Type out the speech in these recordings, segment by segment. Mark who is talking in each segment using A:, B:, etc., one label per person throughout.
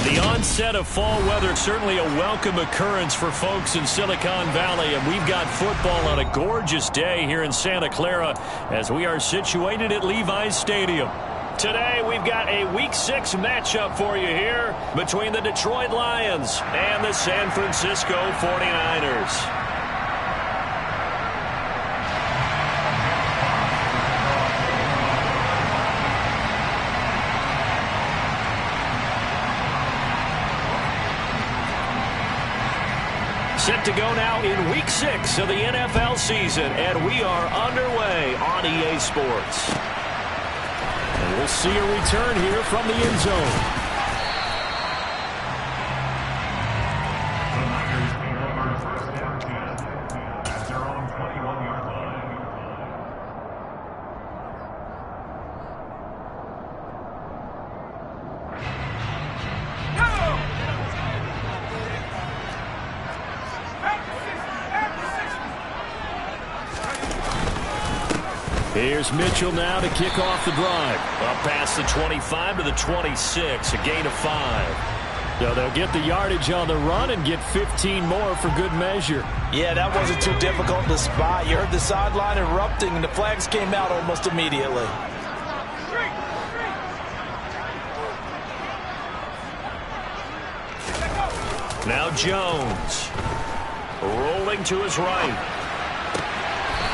A: The onset of fall weather, certainly a welcome occurrence for folks in Silicon Valley, and we've got football on a gorgeous day here in Santa Clara as we are situated at Levi's Stadium. Today, we've got a Week 6 matchup for you here between the Detroit Lions and the San Francisco 49ers. Set to go now in Week 6 of the NFL season, and we are underway on EA Sports. And we'll see a return here from the end zone. Here's Mitchell now to kick off the drive. Up past the 25 to the 26, a gain of 5. So they'll get the yardage on the run and get 15 more for good measure.
B: Yeah, that wasn't too difficult to spot. You heard the sideline erupting, and the flags came out almost immediately.
A: Now Jones. Rolling to his right.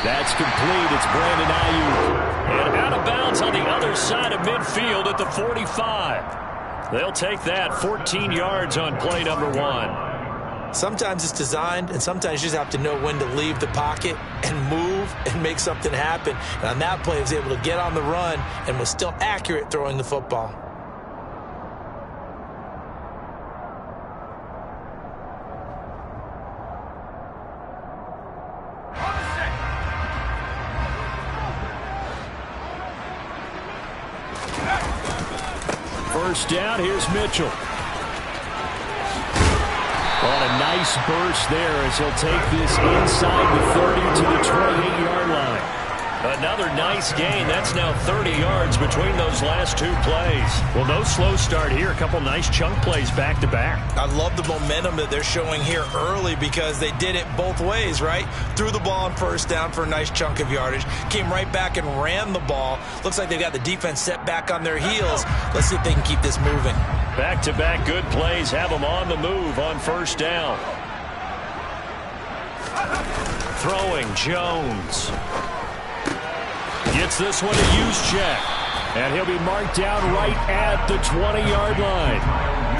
A: That's complete. It's Brandon Ayuk. And out of bounds on the other side of midfield at the 45. They'll take that 14 yards on play number 1.
B: Sometimes it's designed, and sometimes you just have to know when to leave the pocket and move and make something happen. And on that play, he was able to get on the run and was still accurate throwing the football.
A: First down, here's Mitchell. On a nice burst there as he'll take this inside the 30 to the 28-yard line. Another nice gain. That's now 30 yards between those last 2 plays. Well, no slow start here. A couple nice chunk plays back-to-back.
B: I love the momentum that they're showing here early because they did it both ways, right? Threw the ball on first down for a nice chunk of yardage. Came right back and ran the ball. Looks like they've got the defense set back on their heels. Let's see if they can keep this moving.
A: Back-to-back good plays have them on the move on first down. Throwing Jones. Gets this one to Juszczyk. And he'll be marked down right at the 20-yard line.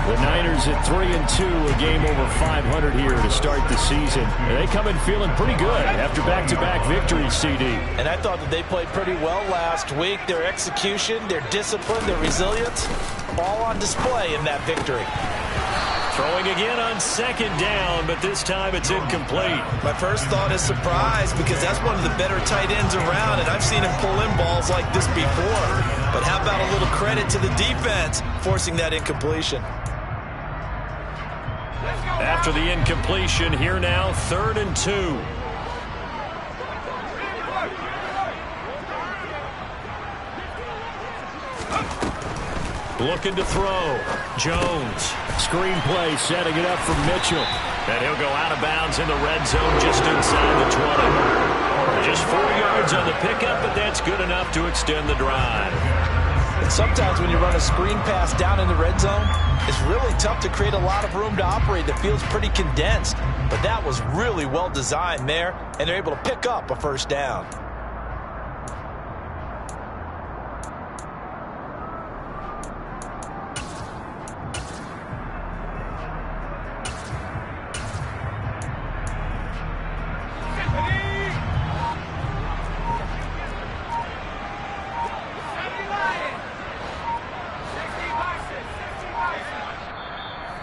A: The Niners at 3-2, a game over 500 here to start the season. And they come in feeling pretty good after back-to-back victories, CD.
B: And I thought that they played pretty well last week. Their execution, their discipline, their resilience, all on display in that victory.
A: Throwing again on second down, but this time it's incomplete.
B: My first thought is surprise because that's one of the better tight ends around, and I've seen him pull in balls like this before. But how about a little credit to the defense forcing that incompletion?
A: After the incompletion, here now, 3rd and 2. Looking to throw. Jones. Screen play, setting it up for Mitchell. And he'll go out of bounds in the red zone just inside the 20. Just 4 yards on the pickup, but that's good enough to extend the drive.
B: And sometimes when you run a screen pass down in the red zone, it's really tough to create a lot of room to operate. The field's pretty condensed. But that was really well designed there, and they're able to pick up a first down.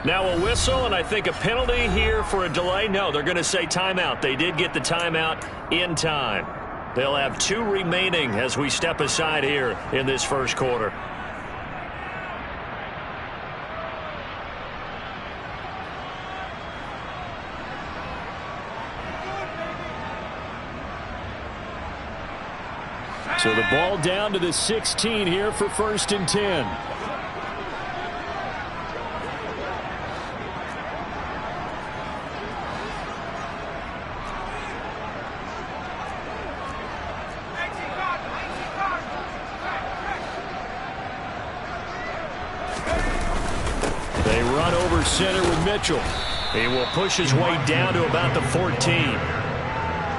A: Now a whistle, and I think a penalty here for a delay. No, they're going to say timeout. They did get the timeout in time. They'll have 2 remaining as we step aside here in this first quarter. So the ball down to the 16 here for 1st and 10. run over center with Mitchell. He will push his way down to about the 14.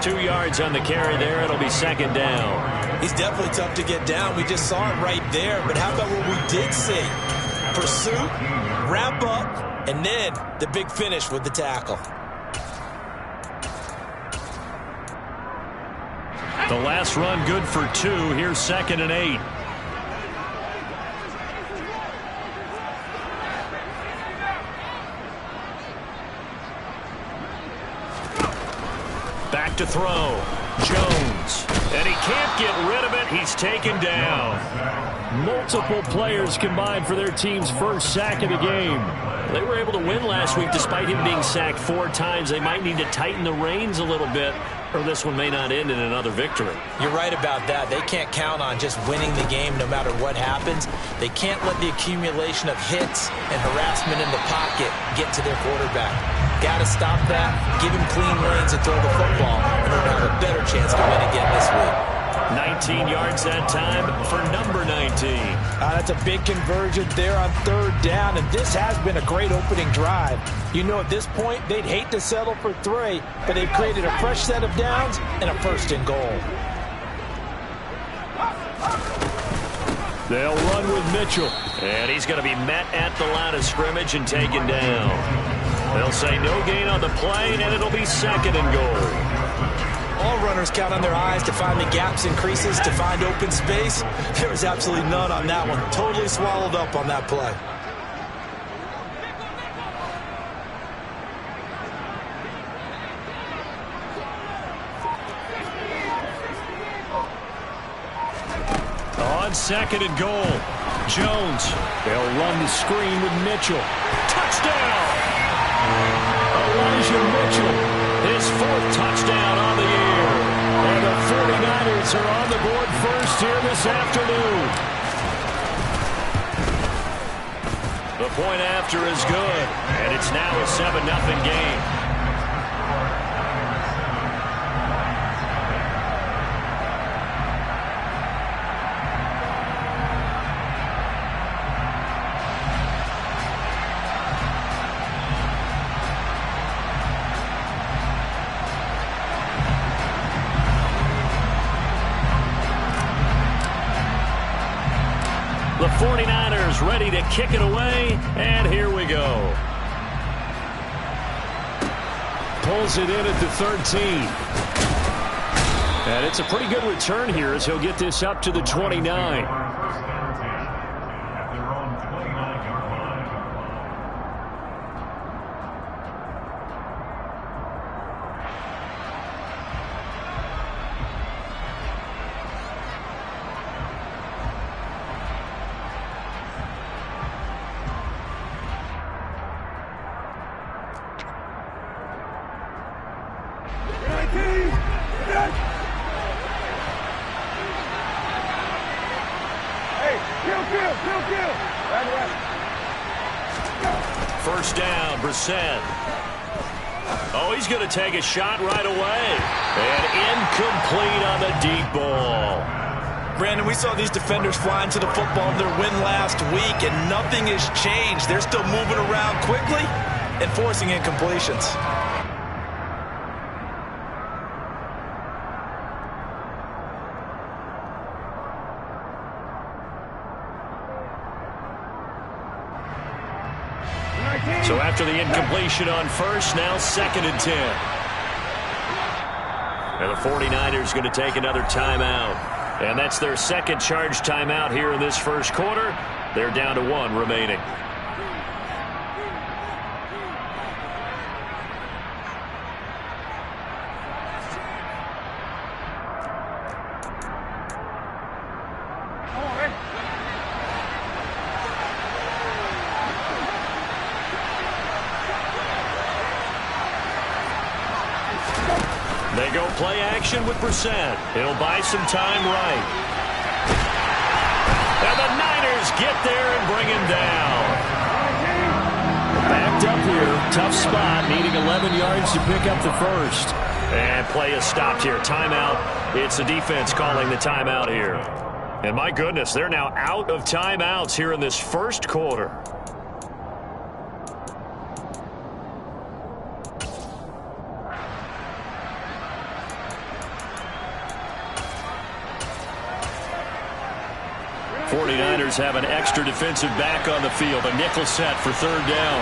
A: 2 yards on the carry there. It'll be second down.
B: He's definitely tough to get down. We just saw it right there. But how about what we did see? Pursuit, wrap up, and then the big finish with the tackle.
A: The last run good for 2. Here's 2nd and 8. Back to throw. Jones. And he can't get rid of it. He's taken down. Multiple players combined for their team's first sack of the game. They were able to win last week despite him being sacked 4 times. They might need to tighten the reins a little bit, or this one may not end in another victory.
B: You're right about that. They can't count on just winning the game no matter what happens. They can't let the accumulation of hits and harassment in the pocket get to their quarterback. Got to stop that, give him clean lanes and throw the football in order to have a better chance to win again this week.
A: 19 yards that time for number 19.
B: That's a big conversion there on 3rd down, and this has been a great opening drive. You know, at this point, they'd hate to settle for 3, but they've created a fresh set of downs and a 1st and goal.
A: They'll run with Mitchell, and he's going to be met at the line of scrimmage and taken down. They'll say no gain on the play, and it'll be 2nd and goal.
B: All runners count on their eyes to find the gaps and creases, to find open space. There was absolutely none on that one. Totally swallowed up on that play.
A: On 2nd and goal, Jones. They'll run the screen with Mitchell. Touchdown! Elijah Mitchell. His 4th touchdown on the year. And the 49ers are on the board first here this afternoon. The point after is good, and it's now a 7-0 game. The 49ers ready to kick it away, and here we go. Pulls it in at the 13. And it's a pretty good return here as he'll get this up to the 29. First down, Brissett. Oh, he's going to take a shot right away. And incomplete on the deep ball.
B: Brandon, we saw these defenders flying to the football in their win last week, and nothing has changed. They're still moving around quickly and forcing incompletions.
A: So after the incompletion on first, now 2nd and 10. And the 49ers going to take another timeout. And that's their 2nd charge timeout here in this first quarter. They're down to 1 remaining. They go play action with Brissett. He'll buy some time right. And the Niners get there and bring him down. Backed up here. Tough spot. Needing 11 yards to pick up the first. And play is stopped here. Timeout. It's the defense calling the timeout here. And my goodness, they're now out of timeouts here in this first quarter. 49ers have an extra defensive back on the field. A nickel set for third down.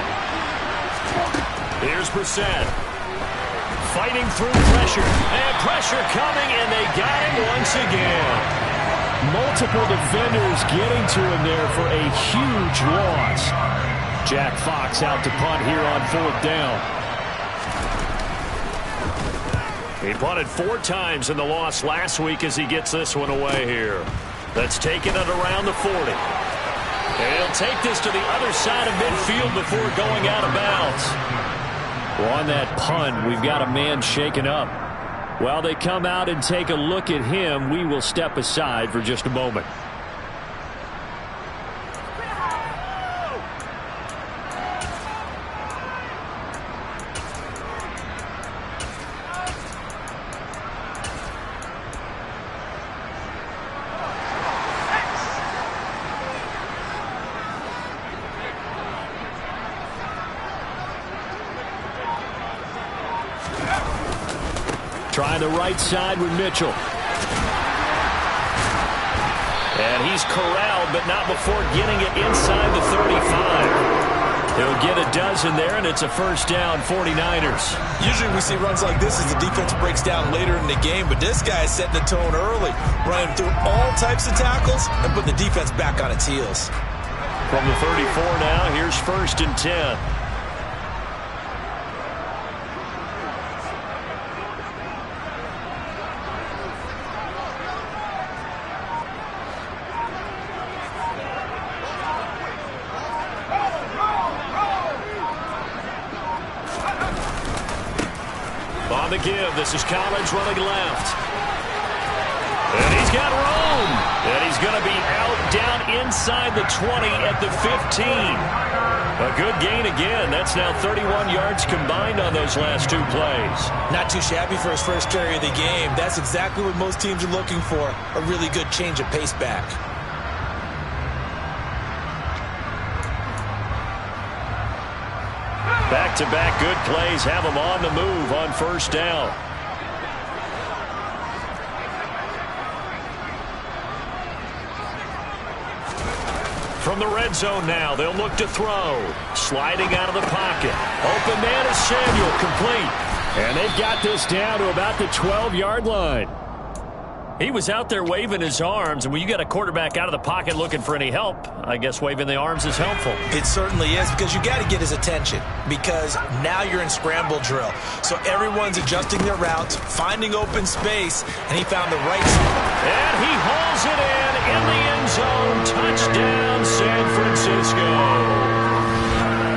A: Here's Brissett. Fighting through pressure. And pressure coming, and they got him once again. Multiple defenders getting to him there for a huge loss. Jack Fox out to punt here on fourth down. He punted 4 times in the loss last week as he gets this one away here. That's taken it around the 40. And he'll take this to the other side of midfield before going out of bounds. Well, on that punt, we've got a man shaken up. While they come out and take a look at him, we will step aside for just a moment. Trying the right side with Mitchell. And he's corralled, but not before getting it inside the 35. He'll get a dozen there, and it's a first down, 49ers.
B: Usually we see runs like this as the defense breaks down later in the game, but this guy is setting the tone early, running through all types of tackles and putting the defense back on its heels.
A: From the 34 now, here's first and 10. On the give, this is Collins running left. And he's got room. And he's going to be out down inside the 20 at the 15. A good gain again. That's now 31 yards combined on those last 2 plays.
B: Not too shabby for his first carry of the game. That's exactly what most teams are looking for, a really good change of pace back.
A: Back-to-back good plays have him on the move on first down. From the red zone now, they'll look to throw. Sliding out of the pocket. Open man is Samuel, complete. And they've got this down to about the 12-yard line. He was out there waving his arms, and when you got a quarterback out of the pocket looking for any help, I guess waving the arms is helpful.
B: It certainly is, because you got to get his attention, because now you're in scramble drill. So everyone's adjusting their routes, finding open space, and he found the right spot.
A: And he hauls it in the end zone. Touchdown, San Francisco.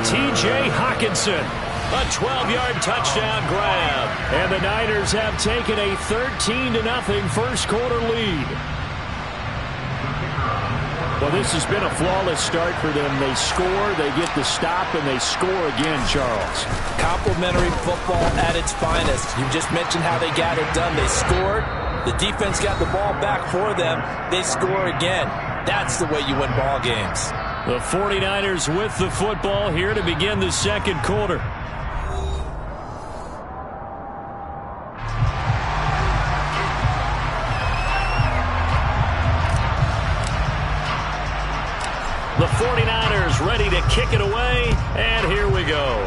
A: T.J. Hockenson. A 12-yard touchdown grab. And the Niners have taken a 13-0 first-quarter lead. Well, this has been a flawless start for them. They score, they get the stop, and they score again, Charles.
B: Complimentary football at its finest. You just mentioned how they got it done. They scored. The defense got the ball back for them. They score again. That's the way you win ball games.
A: The 49ers with the football here to begin the second quarter. The 49ers ready to kick it away, and here we go.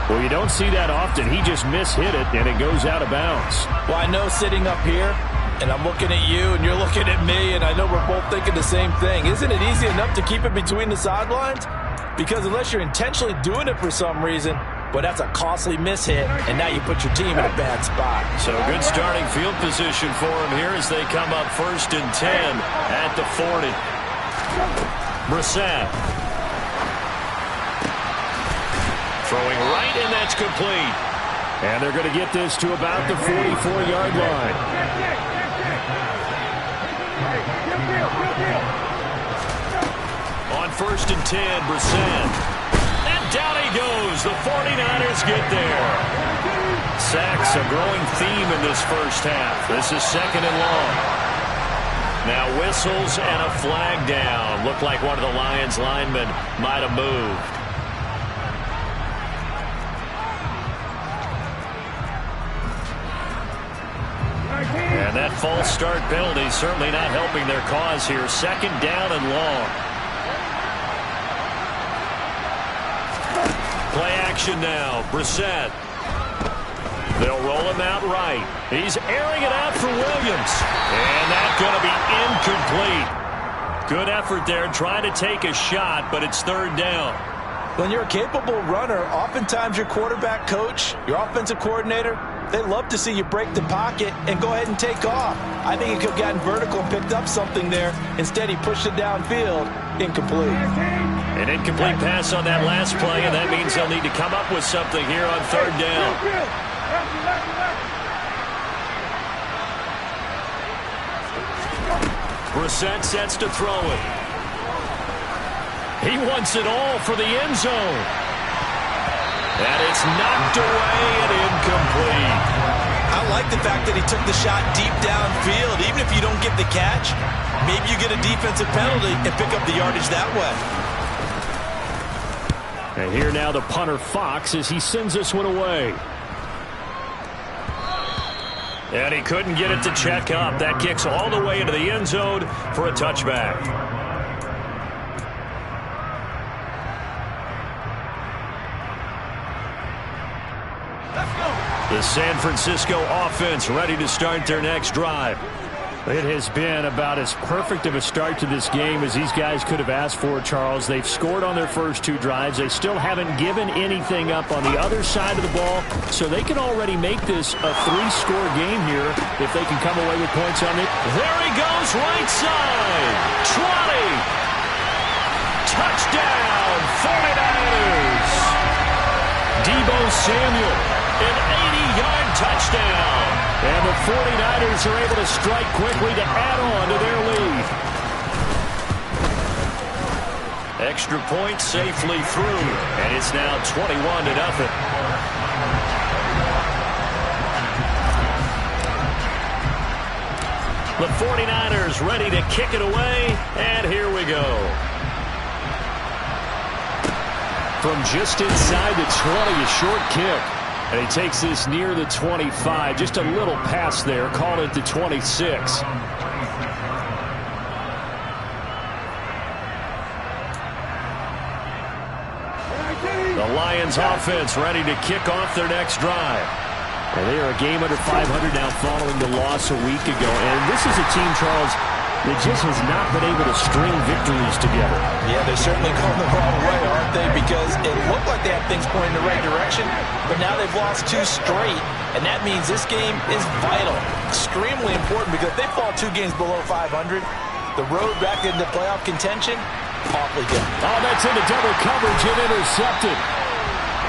A: Well, you don't see that often. He just mishit it, and it goes out of bounds.
B: Well, I know sitting up here, and I'm looking at you, and you're looking at me, and I know we're both thinking the same thing. Isn't it easy enough to keep it between the sidelines? Because unless you're intentionally doing it for some reason, but that's a costly mishit, and now you put your team in a bad spot.
A: So good starting field position for him here as they come up first and 10 at the 40. Brissett. Throwing right, and that's complete. And they're going to get this to about the 44-yard line. On first and 10, Brissett. Down he goes. The 49ers get there. Sacks a growing theme in this first half. This is second and long. Now whistles and a flag down. Looked like one of the Lions linemen might have moved. false start penalty certainly not helping their cause here. Second down and long. Play action now. Brissett. They'll roll him out right. He's airing it out for Williams. And that's going to be incomplete. Good effort there trying to take a shot, but it's third down.
B: When you're a capable runner, oftentimes your quarterback coach, your offensive coordinator, they love to see you break the pocket and go ahead and take off. I think he could have gotten vertical and picked up something there. Instead, he pushed it downfield. Incomplete.
A: An incomplete pass on that last play, and that means they'll need to come up with something here on third down. Brissett sets to throw it. He wants it all for the end zone. And it's knocked away and incomplete.
B: I like the fact that he took the shot deep downfield. Even if you don't get the catch, maybe you get a defensive penalty and pick up the yardage that way.
A: And here now the punter Fox as he sends this one away. And he couldn't get it to check up. That kicks all the way into the end zone for a touchback. The San Francisco offense ready to start their next drive. It has been about as perfect of a start to this game as these guys could have asked for, Charles. They've scored on their first two drives. They still haven't given anything up on the other side of the ball, so they can already make this a three-score game here if they can come away with points on it. There he goes, right side. 20. Touchdown, 49ers. Deebo Samuel, an 80-yard touchdown. And the 49ers are able to strike quickly to add on to their lead. Extra point safely through, and it's now 21-0. The 49ers ready to kick it away, and here we go. From just inside the 20, a short kick. And he takes this near the 25. Just a little pass there. Call it the 26. The Lions offense ready to kick off their next drive. And they are a game under 500 now following the loss a week ago. And this is a team, Charles, that just has not been able to string victories together.
B: Yeah, they're certainly going the wrong way, aren't they? Because it looked like they had things pointing in the right direction, but now they've lost two straight, and that means this game is vital, extremely important, because if they fall 2 games below 500, the road back into playoff contention, awfully good.
A: Oh, that's into double coverage and intercepted.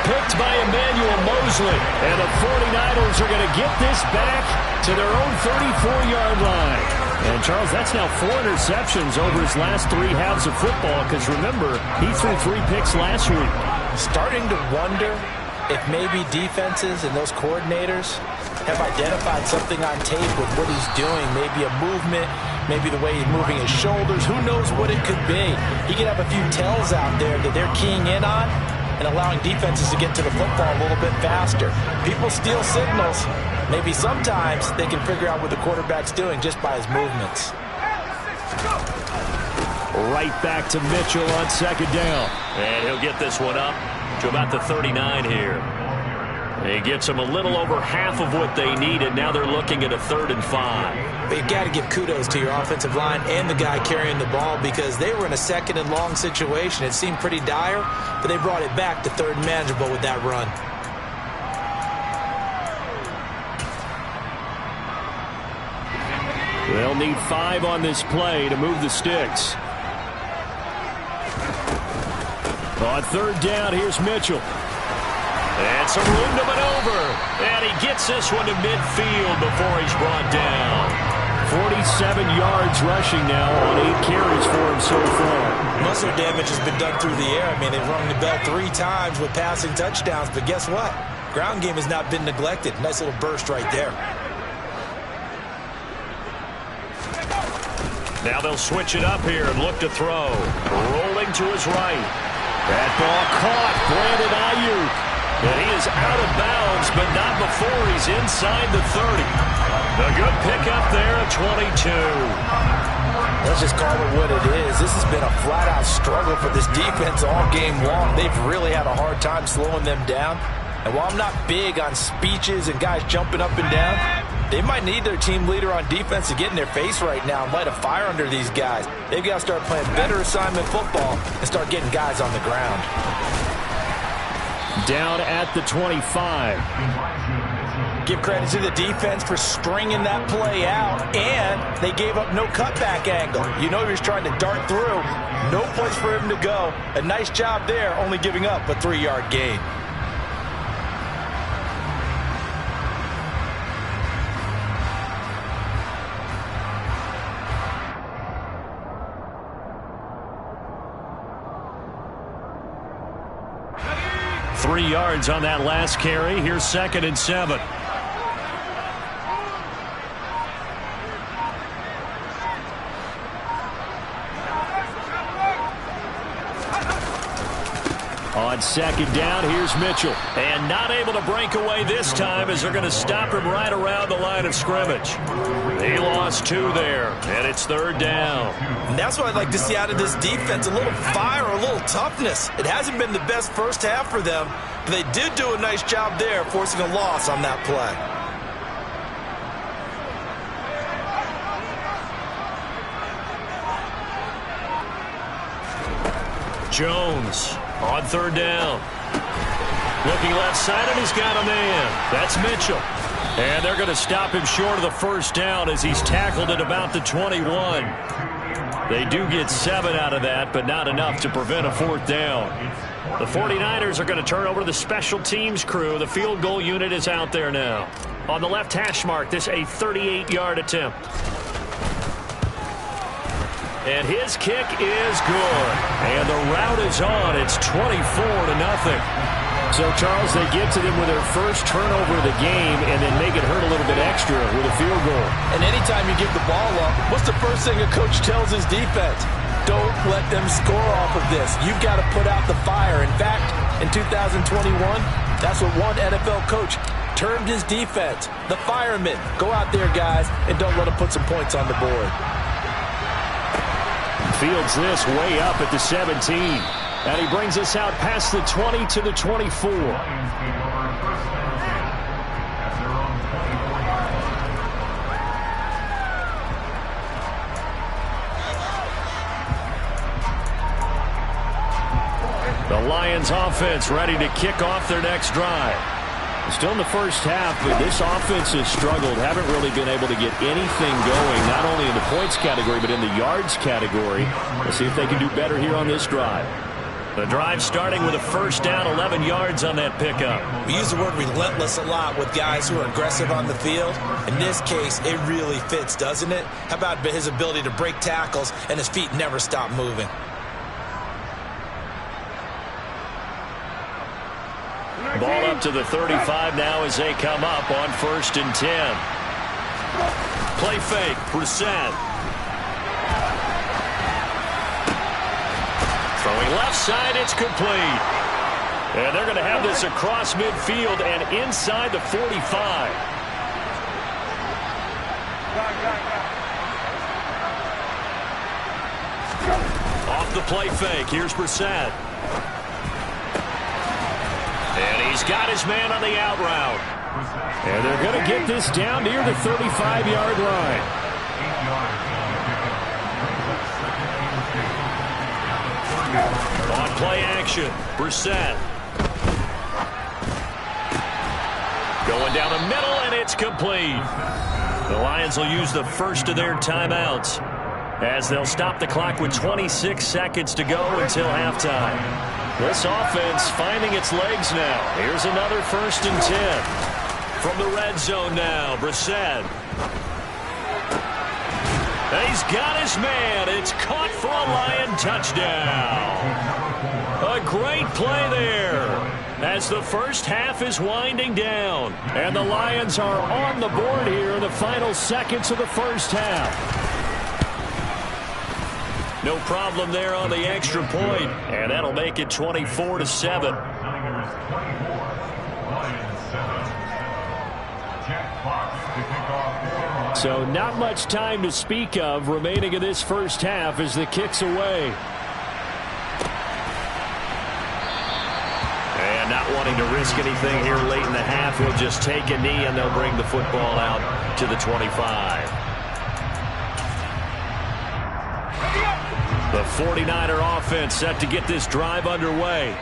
A: Picked by Emmanuel Mosley, and the 49ers are going to get this back to their own 34-yard line. And, Charles, that's now 4 interceptions over his last 3 halves of football, because, remember, he threw 3 picks last week.
B: Starting to wonder if maybe defenses and those coordinators have identified something on tape with what he's doing, maybe a movement, maybe the way he's moving his shoulders. Who knows what it could be? He could have a few tells out there that they're keying in on and allowing defenses to get to the football a little bit faster. People steal signals. Maybe sometimes they can figure out what the quarterback's doing just by his movements.
A: Right back to Mitchell on second down. And he'll get this one up to about the 39 here. He gets them a little over half of what they needed. Now they're looking at a 3rd and 5.
B: But you've got to give kudos to your offensive line and the guy carrying the ball, because they were in a 2nd and long situation. It seemed pretty dire, but they brought it back to 3rd and manageable with that run.
A: They'll need 5 on this play to move the sticks. On 3rd down, here's Mitchell. And some room to maneuver. And he gets this one to midfield before he's brought down. 47 yards rushing now on 8 carries for him so far.
B: Muscle damage has been done through the air. I mean, they've rung the bell 3 times with passing touchdowns. But guess what? Ground game has not been neglected. Nice little burst right there.
A: Now they'll switch it up here and look to throw. Rolling to his right. That ball caught. Brandon Ayuk. And he is out of bounds, but not before he's inside the 30. A good pickup there at 22.
B: Let's just call it what it is. This has been a flat-out struggle for this defense all game long. They've really had a hard time slowing them down. And while I'm not big on speeches and guys jumping up and down, they might need their team leader on defense to get in their face right now and light a fire under these guys. They've got to start playing better assignment football and start getting guys on the ground.
A: Down at the 25.
B: Give credit to the defense for stringing that play out, and they gave up no cutback angle. You know he was trying to dart through. No place for him to go. A nice job there, only giving up a 3-yard gain.
A: Three yards on that last carry. Here's 2nd and 7. On 2nd down, here's Mitchell. And not able to break away this time as they're going to stop him right around the line of scrimmage. He lost 2 there, and it's 3rd down.
B: And that's what I'd like to see out of this defense, a little fire, a little toughness. It hasn't been the best first half for them, but they did do a nice job there forcing a loss on that play.
A: Jones on 3rd down. Looking left side, and he's got a man. That's Mitchell. And they're going to stop him short of the 1st down as he's tackled at about the 21. They do get 7 out of that, but not enough to prevent a 4th down. The 49ers are going to turn over to the special teams crew. The field goal unit is out there now. On the left hash mark, this a 38-yard attempt. And his kick is good. And the route is on. It's 24-0. So, Charles, they get to them with their first turnover of the game and then make it hurt a little bit extra with a field goal.
B: And anytime you give the ball up, what's the first thing a coach tells his defense? Don't let them score off of this. You've got to put out the fire. In fact, in 2021, that's what one NFL coach termed his defense. The firemen. Go out there, guys, and don't let them put some points on the board.
A: Fields this way up at the 17. And he brings us out past the 20 to the 24. The Lions offense ready to kick off their next drive. Still in the first half, but this offense has struggled. Haven't really been able to get anything going, not only in the points category, but in the yards category. Let's see if they can do better here on this drive. The drive starting with a 1st down, 11 yards on that pickup.
B: We use the word relentless a lot with guys who are aggressive on the field. In this case, it really fits, doesn't it? How about his ability to break tackles and his feet never stop moving?
A: Ball up to the 35 now as they come up on 1st and 10. Play fake, Brissett. Throwing left side, it's complete. And they're going to have this across midfield and inside the 45. Off the play fake, here's Brissett. And he's got his man on the out route. And they're going to get this down near the 35-yard line. On play action, Brissett. Going down the middle, and it's complete. The Lions will use the first of their timeouts as they'll stop the clock with 26 seconds to go until halftime. This offense finding its legs now. Here's another 1st and 10. From the red zone now, Brissett. And he's got his man. It's caught for a Lion touchdown. A great play there as the first half is winding down. And the Lions are on the board here in the final seconds of the first half. No problem there on the extra point, and that'll make it 24-7. So not much time to speak of remaining in this first half as the kick's away. And not wanting to risk anything here late in the half, he'll just take a knee and they'll bring the football out to the 25. The 49er offense set to get this drive underway.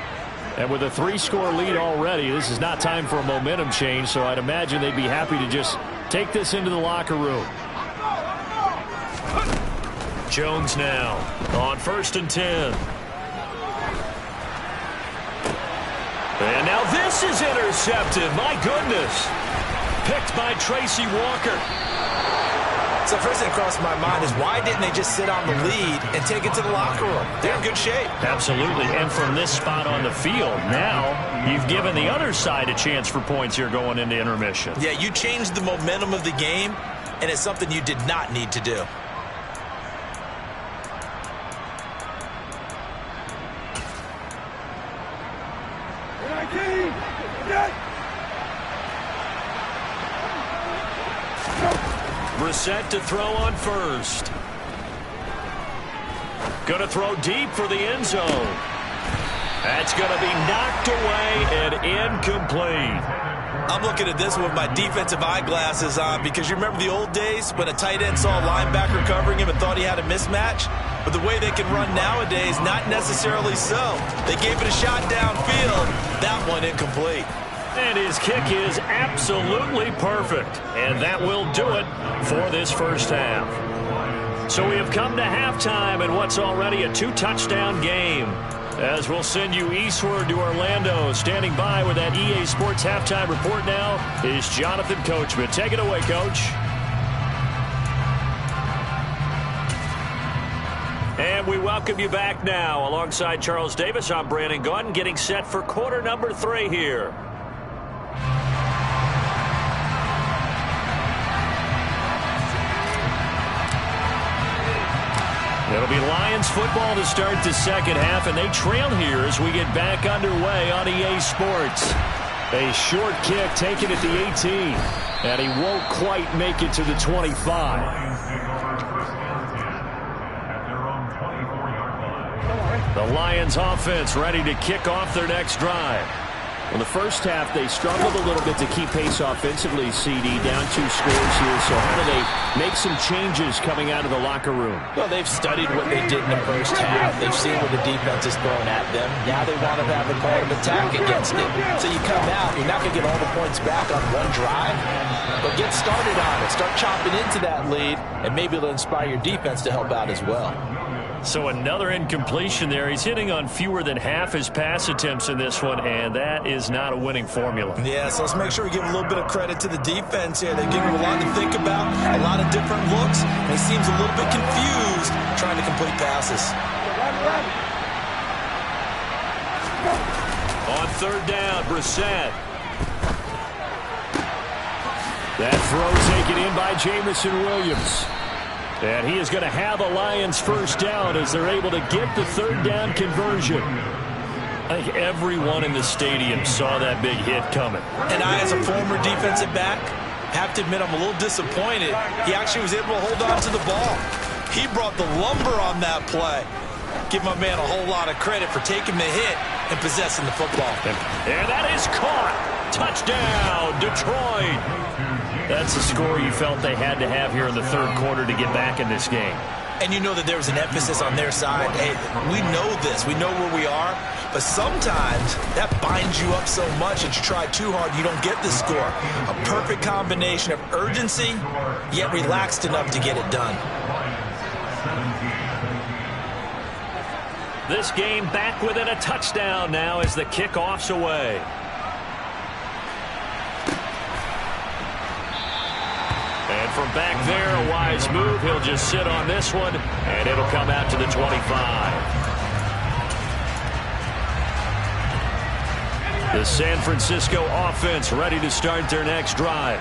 A: And with a 3-score lead already, this is not time for a momentum change, so I'd imagine they'd be happy to just take this into the locker room. Jones now on 1st and 10. And now this is intercepted. My goodness. Picked by Tracy Walker.
B: So first thing that crossed my mind is why didn't they just sit on the lead and take it to the locker room? They're in good shape.
A: Absolutely. And from this spot on the field, now you've given the other side a chance for points here going into intermission.
B: Yeah, you changed the momentum of the game, and it's something you did not need to do.
A: Brissett to throw on 1st. Going to throw deep for the end zone. That's going to be knocked away and incomplete.
B: I'm looking at this with my defensive eyeglasses on because you remember the old days when a tight end saw a linebacker covering him and thought he had a mismatch? But the way they can run nowadays, not necessarily so. They gave it a shot downfield. That one incomplete.
A: And his kick is absolutely perfect. And that will do it for this first half. So we have come to halftime in what's already a 2-touchdown game. As we'll send you eastward to Orlando. Standing by with that EA Sports halftime report now is Jonathan Coachman. Take it away, Coach. And we welcome you back now. Alongside Charles Davis, I'm Brandon Gaudin, getting set for quarter number 3 here. It'll be Lions football to start the second half, and they trail here as we get back underway on EA Sports. A short kick taken at the 18, and he won't quite make it to the 25. The Lions offense ready to kick off their next drive. In the first half, they struggled a little bit to keep pace offensively, CD, down 2 scores here. So how do they make some changes coming out of the locker room?
C: Well, they've studied what they did in the first half. They've seen what the defense is throwing at them. Now they want to have a plan of attack against it. So you come out, you're not going to get all the points back on one drive, but get started on it. Start chopping into that lead, and maybe it'll inspire your defense to help out as well.
A: So another incompletion there. He's hitting on fewer than half his pass attempts in this one, and that is not a winning formula.
B: Yeah, so let's make sure we give a little bit of credit to the defense here. They give him a lot to think about, a lot of different looks, and he seems a little bit confused trying to complete passes.
A: On 3rd down, Brissett. That throw taken in by Jameson Williams. And he is going to have a Lions first down as they're able to get the 3rd down conversion. I think everyone in the stadium saw that big hit coming.
B: And I, as a former defensive back, have to admit I'm a little disappointed. He actually was able to hold on to the ball. He brought the lumber on that play. Give my man a whole lot of credit for taking the hit and possessing the football.
A: And that is caught. Touchdown, Detroit. That's a score you felt they had to have here in the 3rd quarter to get back in this game.
B: And you know that there was an emphasis on their side. Hey, we know this. We know where we are. But sometimes that binds you up so much that you try too hard, you don't get the score. A perfect combination of urgency, yet relaxed enough to get it done.
A: This game back within a touchdown now as the kickoff's away. And from back there, a wise move. He'll just sit on this one, and it'll come out to the 25. The San Francisco offense ready to start their next drive.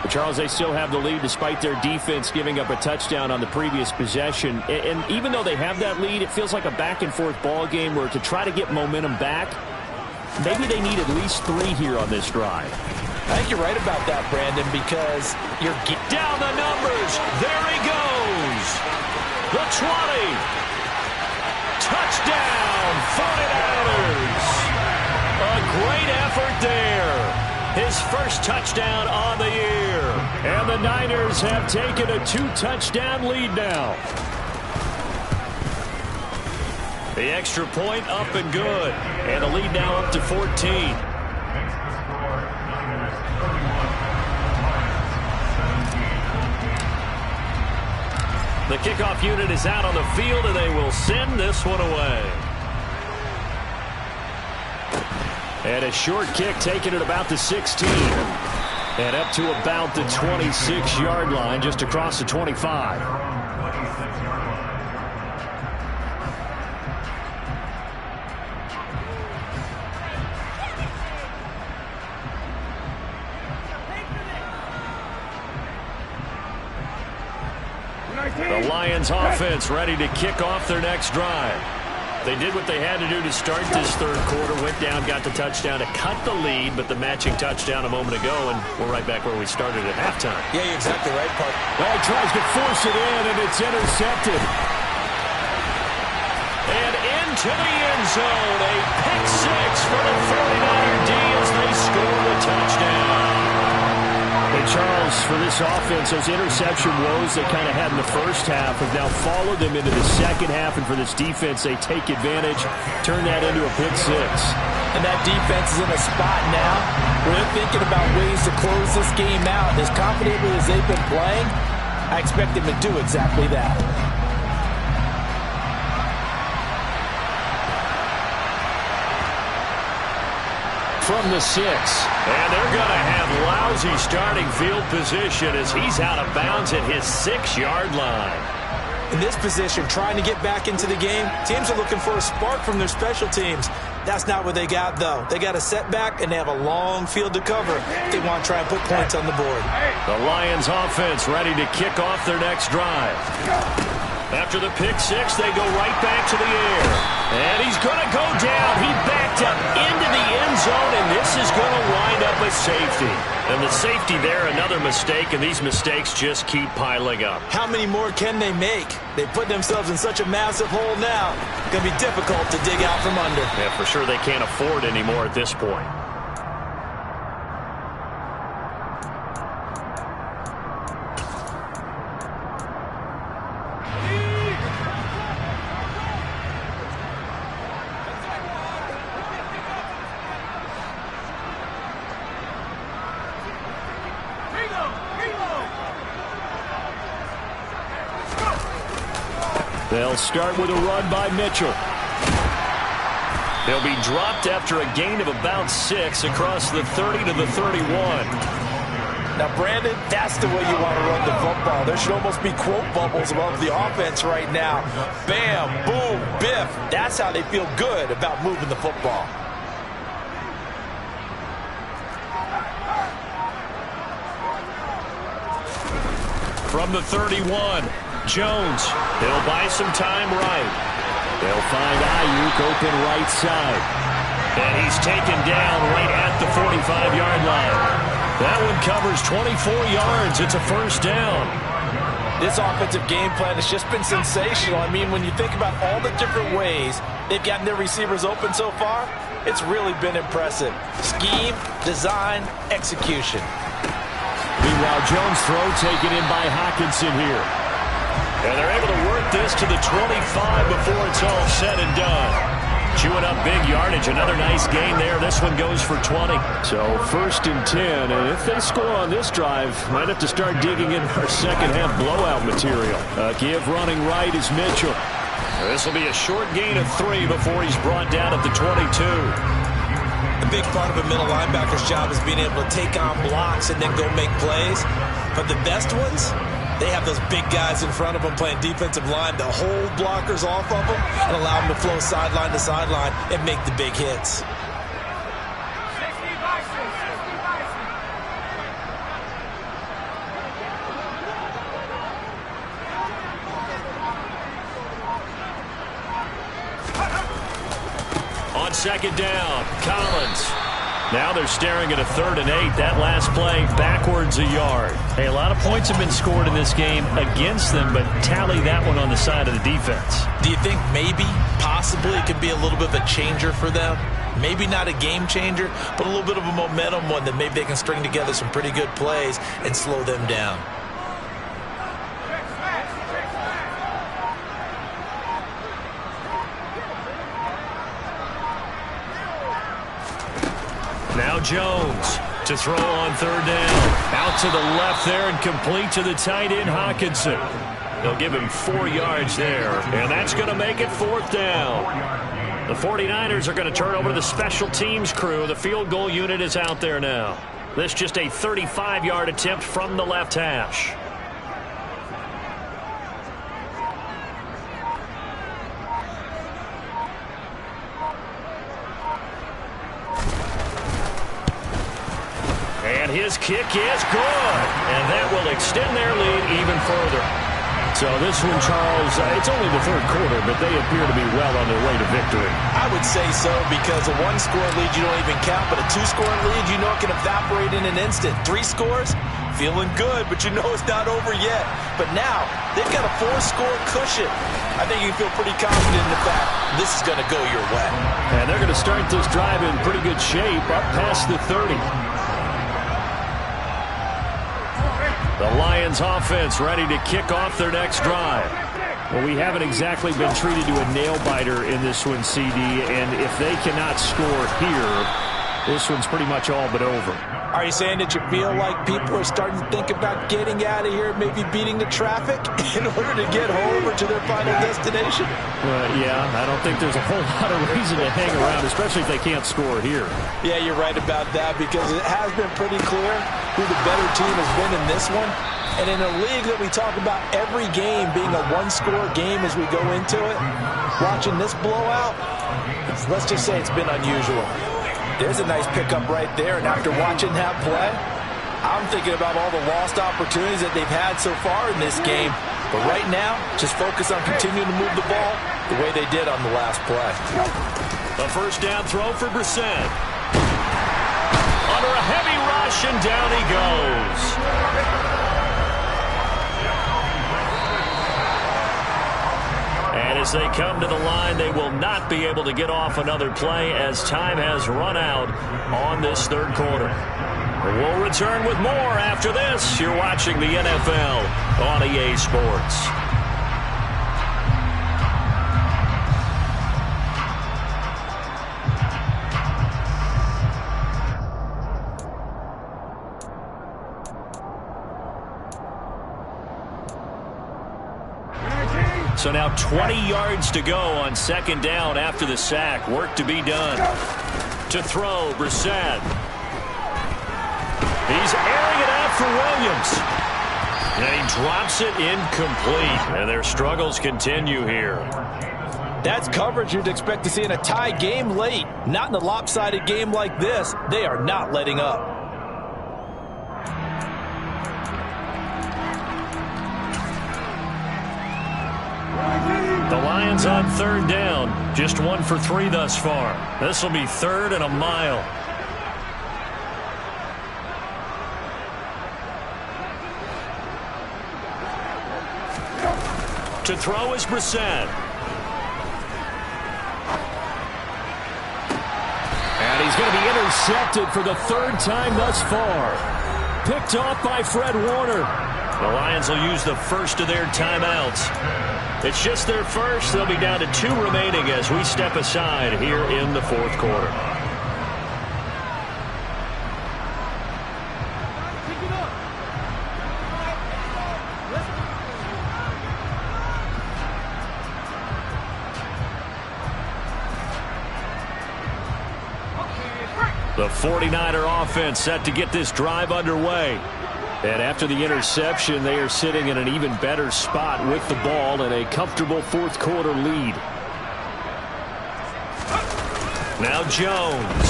A: But Charles, they still have the lead despite their defense giving up a touchdown on the previous possession. And even though they have that lead, it feels like a back-and-forth ball game where to try to get momentum back, maybe they need at least 3 here on this drive.
C: I think you're right about that, Brandon, because you're
A: down the numbers. There he goes. The 20. Touchdown, 49ers. A great effort there. His first touchdown on the year. And the Niners have taken a 2-touchdown lead now. The extra point up and good. And the lead now up to 14. The kickoff unit is out on the field, and they will send this one away. And a short kick taken at about the 16. And up to about the 26-yard line, just across the 25. The Lions offense ready to kick off their next drive. They did what they had to do to start this third quarter, went down, got the touchdown to cut the lead, but the matching touchdown a moment ago, and we're right back where we started at halftime.
B: Yeah, you're exactly right, Park.
A: Well, he tries to force it in, and it's intercepted. And into the end zone, a pick six for the 49er D as they score the touchdown. Hey, Charles, for this offense, those interception woes they kind of had in the first half have now followed them into the second half, and for this defense, they take advantage, turn that into a pick six.
C: And that defense is in a spot now where they're thinking about ways to close this game out. As confidently as they've been playing, I expect them to do exactly that.
A: From the 6. And they're going to have lousy starting field position as he's out of bounds at his 6-yard line.
B: In this position, trying to get back into the game, teams are looking for a spark from their special teams. That's not what they got, though. They got a setback, and they have a long field to cover if they want to try and put points on the board.
A: The Lions offense ready to kick off their next drive. After the pick six, they go right back to the air. And he's going to go down. He backed up into the end zone, and this is going to wind up a safety. And the safety there, another mistake, and these mistakes just keep piling up.
B: How many more can they make? They put themselves in such a massive hole now. It's going to be difficult to dig out from under.
A: Yeah, for sure they can't afford anymore at this point. They'll start with a run by Mitchell. They'll be dropped after a gain of about 6 across the 30 to the 31.
C: Now, Brandon, that's the way you want to run the football. There should almost be quote bubbles above the offense right now. Bam, boom, biff. That's how they feel good about moving the football.
A: From the 31, Jones. He'll buy some time right. They'll find Ayuk open right side. And he's taken down right at the 45-yard line. That one covers 24 yards. It's a first down.
C: This offensive game plan has just been sensational. I mean, when you think about all the different ways they've gotten their receivers open so far, it's really been impressive. Scheme, design, execution.
A: Meanwhile, Jones' throw taken in by Hockenson here. And they're able to work this to the 25 before it's all said and done. Chewing up big yardage. Another nice gain there. This one goes for 20. So 1st and 10. And if they score on this drive, might have to start digging in our second half blowout material. Give running right is Mitchell. This will be a short gain of 3 before he's brought down at the 22.
B: A big part of a middle linebacker's job is being able to take on blocks and then go make plays. But the best ones, they have those big guys in front of them playing defensive line to hold blockers off of them and allow them to flow sideline to sideline and make the big hits. On second down, Collins.
A: Now they're staring at a 3rd and 8. That last play backwards a yard. Hey, a lot of points have been scored in this game against them, but tally that one on the side of the defense.
B: Do you think maybe, possibly, it could be a little bit of a changer for them? Maybe not a game changer, but a little bit of a momentum one that maybe they can string together some pretty good plays and slow them down.
A: Now Jones to throw on 3rd down. Out to the left there and complete to the tight end, Hockenson. They'll give him 4 yards there, and that's going to make it 4th down. The 49ers are going to turn over to the special teams crew. The field goal unit is out there now. This just a 35-yard attempt from the left hash. And his kick is good. And that will extend their lead even further. So this one, Charles, it's only the 3rd quarter, but they appear to be well on their way to victory.
B: I would say so, because a 1-score lead you don't even count, but a 2-score lead you know it can evaporate in an instant. 3 scores, feeling good, but you know it's not over yet. But now, they've got a 4-score cushion. I think you can feel pretty confident in the fact this is going to go your way.
A: And they're going to start this drive in pretty good shape up past the 30. The Lions offense ready to kick off their next drive. Well, we haven't exactly been treated to a nail-biter in this one, CD, and if they cannot score here, this one's pretty much all but over.
B: Are you saying that you feel like people are starting to think about getting out of here, maybe beating the traffic in order to get home or to their final destination?
A: Yeah, I don't think there's a whole lot of reason to hang around, especially if they can't score here.
B: Yeah, you're right about that, because it has been pretty clear who the better team has been in this one. And in a league that we talk about every game being a 1-score game as we go into it, watching this blowout, let's just say it's been unusual. There's a nice pickup right there, and after watching that play, I'm thinking about all the lost opportunities that they've had so far in this game. But right now, just focus on continuing to move the ball the way they did on the last play.
A: A 1st down throw for Brissett. Under a heavy rush, and down he goes. And as they come to the line, they will not be able to get off another play as time has run out on this 3rd quarter. We'll return with more after this. You're watching the NFL on EA Sports. So now 20 yards to go on 2nd down after the sack. Work to be done. To throw, Brissett. He's airing it out for Williams. And he drops it incomplete. And their struggles continue here.
B: That's coverage you'd expect to see in a tie game late. Not in a lopsided game like this. They are not letting up.
A: The Lions on 3rd down. Just 1 for 3 thus far. This will be 3rd and a mile. To throw is Brissett. And he's going to be intercepted for the 3rd time thus far. Picked off by Fred Warner. The Lions will use the first of their timeouts. It's just their first. They'll be down to 2 remaining as we step aside here in the 4th quarter. The 49er offense set to get this drive underway. And after the interception, they are sitting in an even better spot with the ball and a comfortable 4th quarter lead. Now Jones.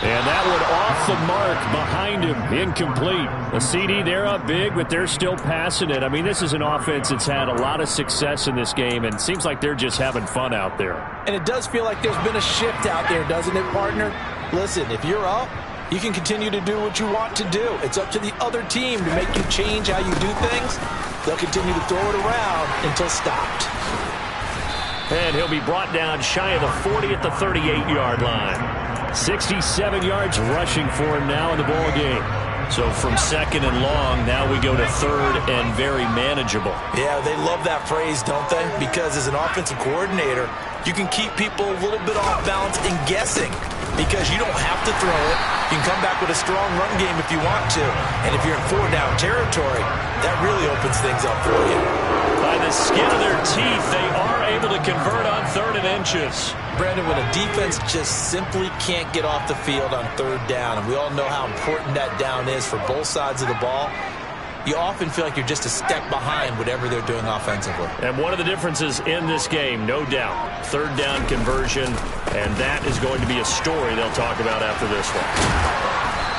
A: And that one off the mark behind him, incomplete. A CD, they're up big, but they're still passing it. I mean, this is an offense that's had a lot of success in this game, and it seems like they're just having fun out there.
C: And it does feel like there's been a shift out there, doesn't it, partner? Listen, if you're up, you can continue to do what you want to do. It's up to the other team to make you change how you do things. They'll continue to throw it around until stopped.
A: And he'll be brought down shy of the 40 at the 38-yard line. 67 yards rushing for him now in the ball game. So from second and long, now we go to third and very manageable.
B: Yeah, they love that phrase, don't they? Because as an offensive coordinator, you can keep people a little bit off balance and guessing because you don't have to throw it. You can come back with a strong run game if you want to. And if you're in four-down territory, that really opens things up for you.
A: By the skin of their teeth, they are able to convert on third and inches.
B: Brandon, when a defense just simply can't get off the field on third down, and we all know how important that down is for both sides of the ball, you often feel like you're just a step behind whatever they're doing offensively.
A: And one of the differences in this game, no doubt, third down conversion, and that is going to be a story they'll talk about after this one.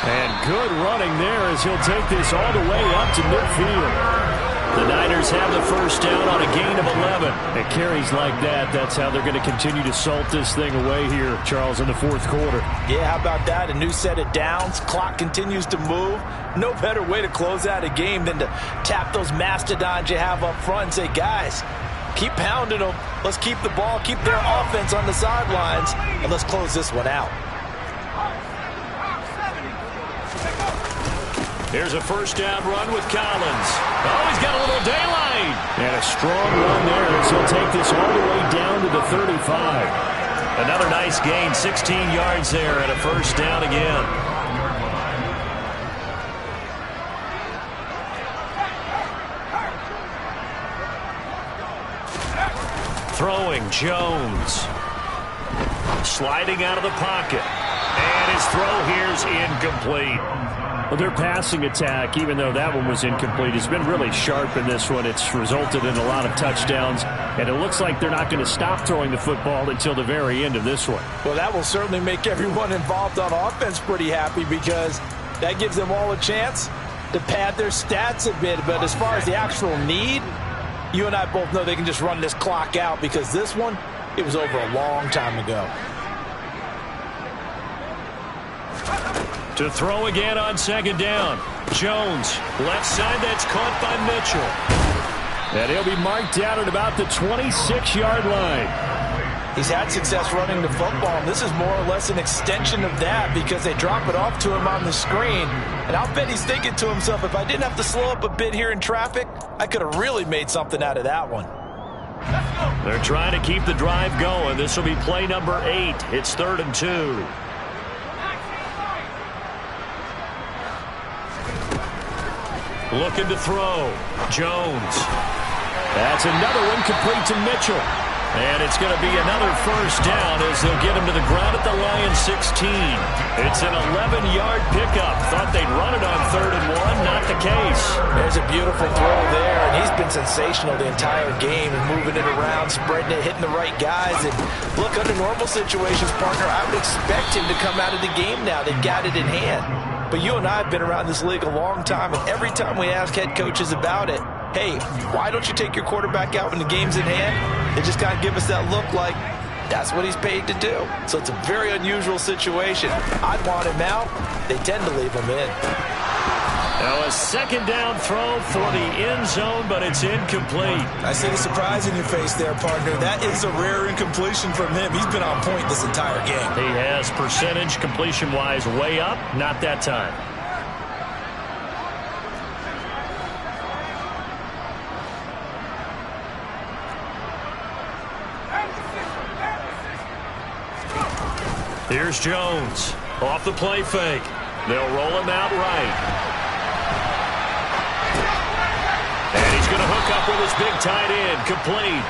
A: And good running there as he'll take this all the way up to midfield. The Niners have the first down on a gain of 11. It carries like that. That's how they're going to continue to salt this thing away here, Charles, in the fourth quarter.
C: Yeah, how about that? A new set of downs. Clock continues to move. No better way to close out a game than to tap those mastodons you have up front and say, guys, keep pounding them. Let's keep the ball, keep their offense on the sidelines, and let's close this one out.
A: Here's a first down run with Collins. Oh, he's got a little daylight. And a strong run there as he'll take this all the way down to the 35. Another nice gain, 16 yards there and a first down again. Throwing, Jones. Sliding out of the pocket. And his throw here's incomplete. Well, their passing attack, even though that one was incomplete, has been really sharp in this one. It's resulted in a lot of touchdowns, and it looks like they're not going to stop throwing the football until the very end of this one.
C: Well, that will certainly make everyone involved on offense pretty happy because that gives them all a chance to pad their stats a bit. But as far as the actual need, you and I both know they can just run this clock out because this one, it was over a long time ago.
A: To throw again on second down. Jones, left side, that's caught by Mitchell. And he'll be marked down at about the 26-yard line.
C: He's had success running the football, and this is more or less an extension of that because they drop it off to him on the screen. And I'll bet he's thinking to himself, if I didn't have to slow up a bit here in traffic, I could have really made something out of that one.
A: They're trying to keep the drive going. This will be play number 8. It's 3rd and 2. Looking to throw. Jones. That's another one complete to Mitchell. And it's going to be another first down as they'll get him to the ground at the Lions 16. It's an 11-yard pickup. Thought they'd run it on 3rd and 1. Not the case.
C: There's a beautiful throw there, and he's been sensational the entire game and moving it around, spreading it, hitting the right guys. And look, under normal situations, partner, I would expect him to come out of the game now. They've got it in hand. But you and I have been around this league a long time, and every time we ask head coaches about it, hey, why don't you take your quarterback out when the game's in hand? They just kind of give us that look like that's what he's paid to do. So it's a very unusual situation. I'd want him out. They tend to leave him in.
A: Now a second down throw for the end zone, but it's incomplete.
B: I see the surprise in your face there, partner. That is a rare incompletion from him. He's been on point this entire game.
A: He has percentage completion-wise way up. Not that time. Here's Jones. Off the play fake. They'll roll him out right. And he's going to hook up with his big tight end. Complete.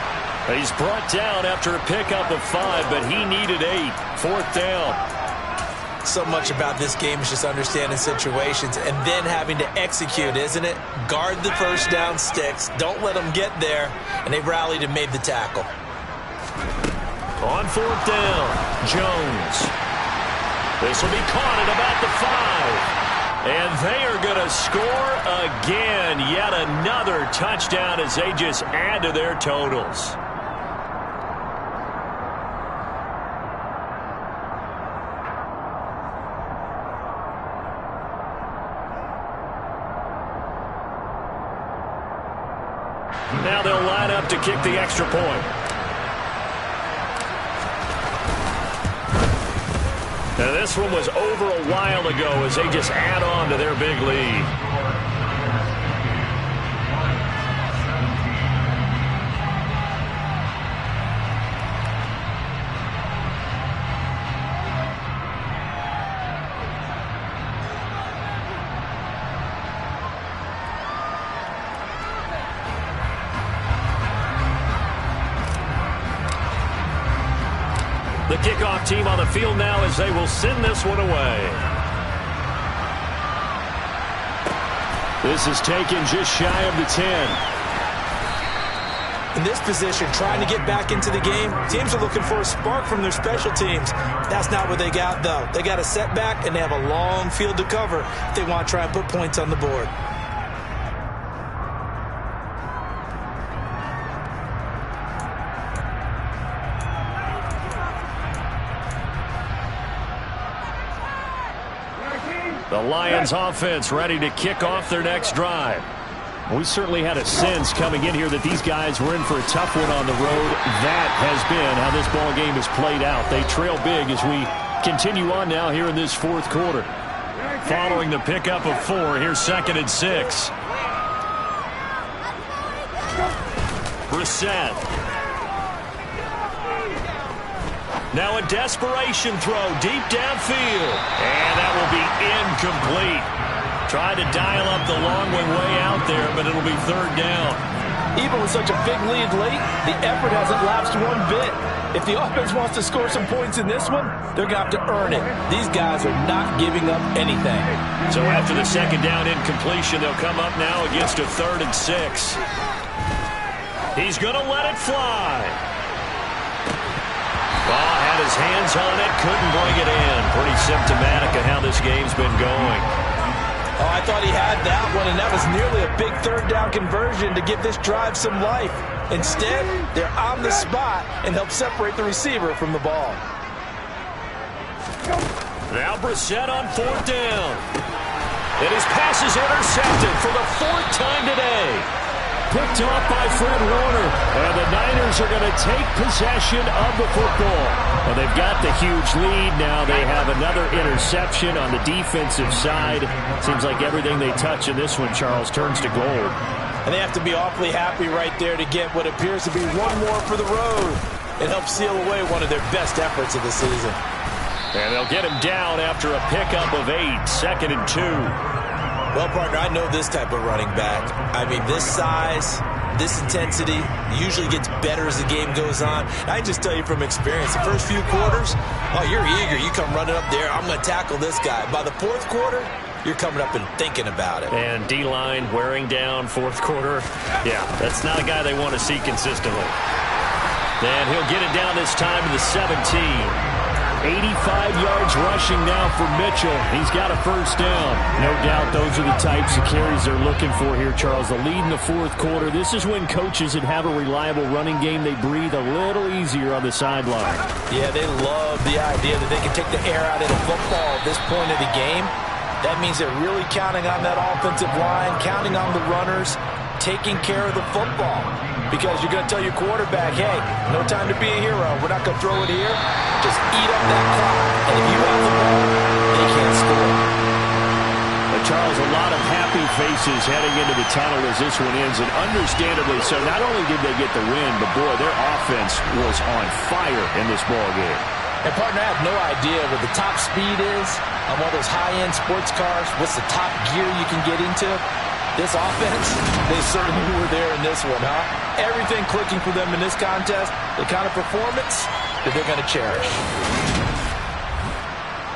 A: He's brought down after a pickup of 5, but he needed 8. 4th down.
B: So much about this game is just understanding situations and then having to execute, isn't it? Guard the first down sticks. Don't let them get there. And they rallied and made the tackle.
A: On 4th down, Jones. This will be caught at about the 5. And they are going to score again. Yet another touchdown as they just add to their totals. Now they'll line up to kick the extra point. Now this one was over a while ago as they just add on to their big lead. The kickoff team on the field now as they will send this one away. This is taken just shy of the 10.
B: In this position, trying to get back into the game, teams are looking for a spark from their special teams. That's not what they got, though. They got a setback, and they have a long field to cover if they want to try and put points on the board.
A: The Lions offense ready to kick off their next drive. We certainly had a sense coming in here that these guys were in for a tough one on the road. That has been how this ball game has played out. They trail big as we continue on now here in this fourth quarter. Following the pickup of 4, here's 2nd and 6. Brissett. Now a desperation throw deep downfield. And that will be incomplete. Tried to dial up the long one way out there, but it'll be 3rd down.
C: Even with such a big lead late, the effort hasn't lapsed one bit. If the offense wants to score some points in this one, they're going to have to earn it. These guys are not giving up anything.
A: So after the 2nd down incompletion, they'll come up now against a 3rd and 6. He's going to let it fly. Ball had his hands on it, couldn't bring it in. Pretty symptomatic of how this game's been going.
B: Oh, I thought he had that one, and that was nearly a big 3rd down conversion to give this drive some life. Instead, they're on the spot and help separate the receiver from the ball.
A: Now Brissett on 4th down. And his pass is intercepted for the 4th time today. Picked off by Fred Warner. And the Niners are going to take possession of the football. Well, they've got the huge lead. Now they have another interception on the defensive side. Seems like everything they touch in this one, Charles, turns to gold.
B: And they have to be awfully happy right there to get what appears to be one more for the road. It helps seal away one of their best efforts of the season.
A: And they'll get him down after a pickup of 8, 2nd and 2.
B: Well, partner, I know this type of running back. I mean, this size, this intensity usually gets better as the game goes on. I just tell you from experience, the first few quarters, oh, you're eager. You come running up there, I'm going to tackle this guy. By the 4th quarter, you're coming up and thinking about it.
A: And D-line wearing down 4th quarter. Yeah, that's not a guy they want to see consistently. And he'll get it down this time to the 17. 85 yards rushing now for Mitchell. He's got a 1st down. No doubt those are the types of carries they're looking for here, Charles. The lead in the 4th quarter. This is when coaches that have a reliable running game, they breathe a little easier on the sideline.
B: Yeah, they love the idea that they can take the air out of the football at this point of the game. That means they're really counting on that offensive line, counting on the runners, taking care of the football. Because you're going to tell your quarterback, hey, no time to be a hero. We're not going to throw it here. Just eat up that clock. And if you have the ball, they can't score.
A: But Charles, a lot of happy faces heading into the tunnel as this one ends. And understandably so, not only did they get the win, but boy, their offense was on fire in this ball game.
B: And partner, I have no idea what the top speed is on one of those high-end sports cars. What's the top gear you can get into? This offense, they certainly were there in this one, huh? Everything clicking for them in this contest, the kind of performance that they're going to cherish.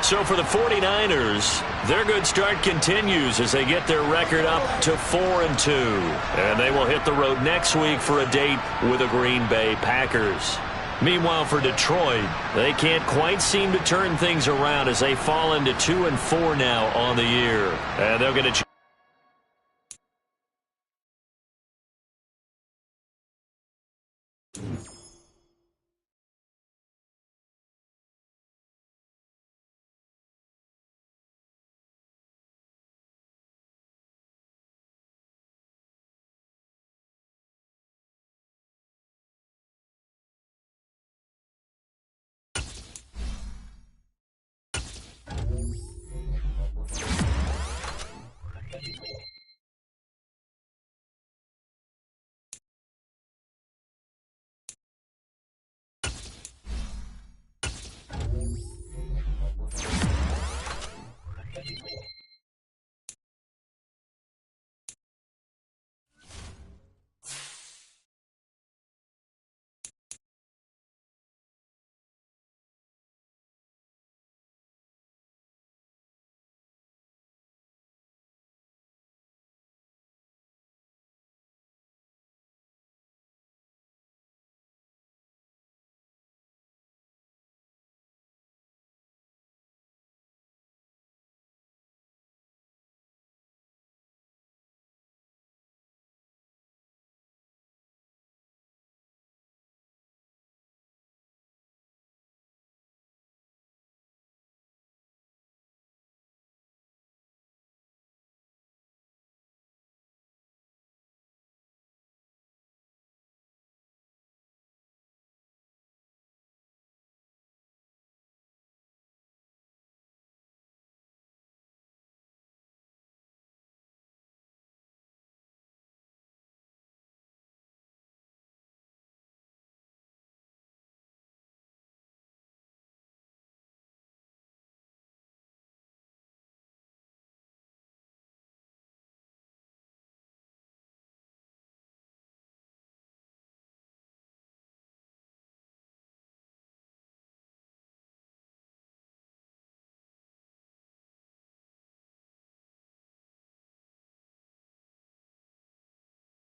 A: So for the 49ers, their good start continues as they get their record up to 4-2. And they will hit the road next week for a date with the Green Bay Packers. Meanwhile, for Detroit, they can't quite seem to turn things around as they fall into 2-4 now on the year. And they're going to